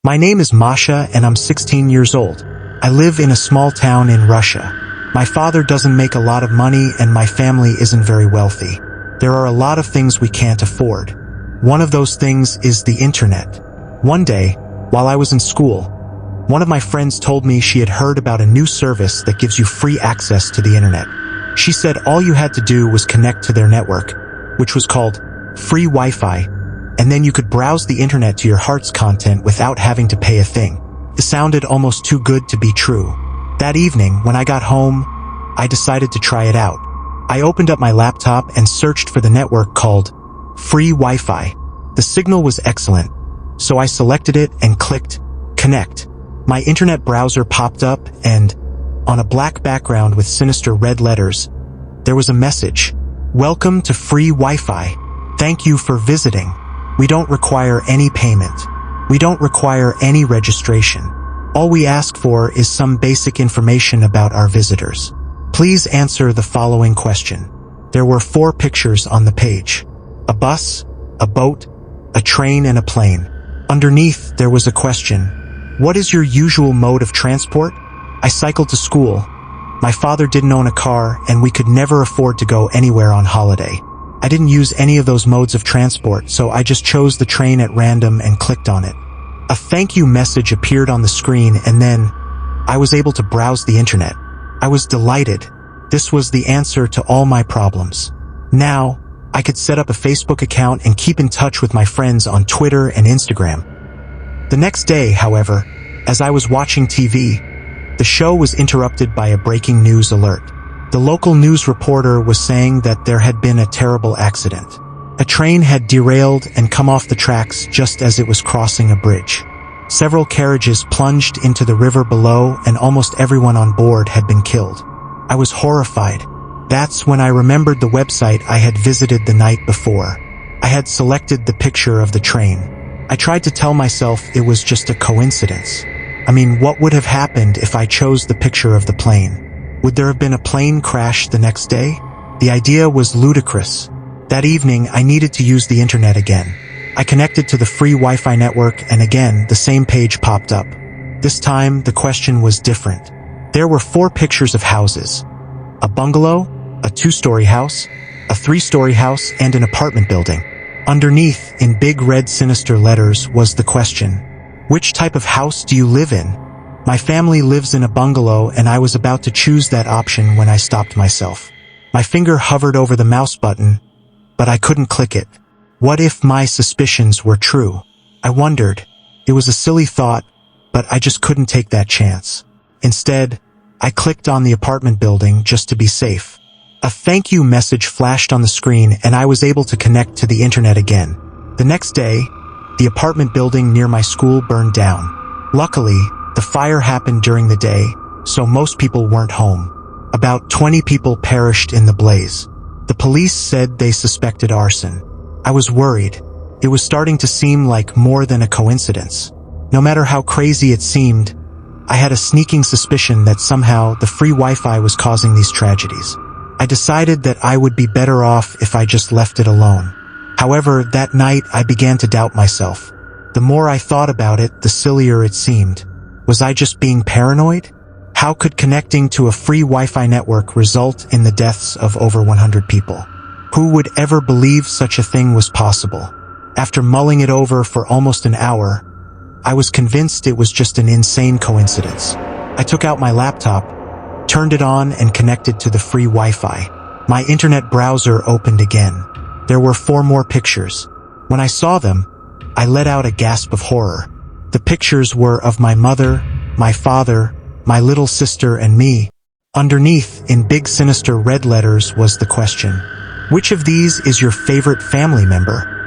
My name is Masha and I'm 16 years old. I live in a small town in Russia. My father doesn't make a lot of money and my family isn't very wealthy. There are a lot of things we can't afford. One of those things is the internet. One day, while I was in school, one of my friends told me she had heard about a new service that gives you free access to the internet. She said all you had to do was connect to their network, which was called free Wi-Fi, and then you could browse the internet to your heart's content without having to pay a thing. It sounded almost too good to be true. That evening, when I got home, I decided to try it out. I opened up my laptop and searched for the network called free Wi-Fi. The signal was excellent, so I selected it and clicked connect. My internet browser popped up and, on a black background with sinister red letters, there was a message. Welcome to free Wi-Fi. Thank you for visiting. We don't require any payment. We don't require any registration. All we ask for is some basic information about our visitors. Please answer the following question. There were 4 pictures on the page. A bus, a boat, a train, and a plane. Underneath, there was a question. What is your usual mode of transport? I cycled to school. My father didn't own a car, and we could never afford to go anywhere on holiday. I didn't use any of those modes of transport, so I just chose the train at random and clicked on it. A thank you message appeared on the screen, and then I was able to browse the internet. I was delighted. This was the answer to all my problems. Now, I could set up a Facebook account and keep in touch with my friends on Twitter and Instagram. The next day, however, as I was watching TV, the show was interrupted by a breaking news alert. The local news reporter was saying that there had been a terrible accident. A train had derailed and come off the tracks just as it was crossing a bridge. Several carriages plunged into the river below and almost everyone on board had been killed. I was horrified. That's when I remembered the website I had visited the night before. I had selected the picture of the train. I tried to tell myself it was just a coincidence. I mean, what would have happened if I chose the picture of the plane? Would there have been a plane crash the next day? The idea was ludicrous. That evening, I needed to use the internet again. I connected to the free Wi-Fi network and again, the same page popped up. This time, the question was different. There were 4 pictures of houses. A bungalow, a 2-story house, a 3-story house, and an apartment building. Underneath, in big red sinister letters, was the question. Which type of house do you live in? My family lives in a bungalow and I was about to choose that option when I stopped myself. My finger hovered over the mouse button, but I couldn't click it. What if my suspicions were true? I wondered. It was a silly thought, but I just couldn't take that chance. Instead, I clicked on the apartment building just to be safe. A thank you message flashed on the screen and I was able to connect to the internet again. The next day, the apartment building near my school burned down. Luckily, the fire happened during the day, so most people weren't home. About 20 people perished in the blaze. The police said they suspected arson. I was worried. It was starting to seem like more than a coincidence. No matter how crazy it seemed, I had a sneaking suspicion that somehow the free Wi-Fi was causing these tragedies. I decided that I would be better off if I just left it alone. However, that night I began to doubt myself. The more I thought about it, the sillier it seemed. Was I just being paranoid? How could connecting to a free Wi-Fi network result in the deaths of over 100 people? Who would ever believe such a thing was possible? After mulling it over for almost an hour, I was convinced it was just an insane coincidence. I took out my laptop, turned it on, and connected to the free Wi-Fi. My internet browser opened again. There were 4 more pictures. When I saw them, I let out a gasp of horror. The pictures were of my mother, my father, my little sister, and me. Underneath, in big sinister red letters, was the question. Which of these is your favorite family member?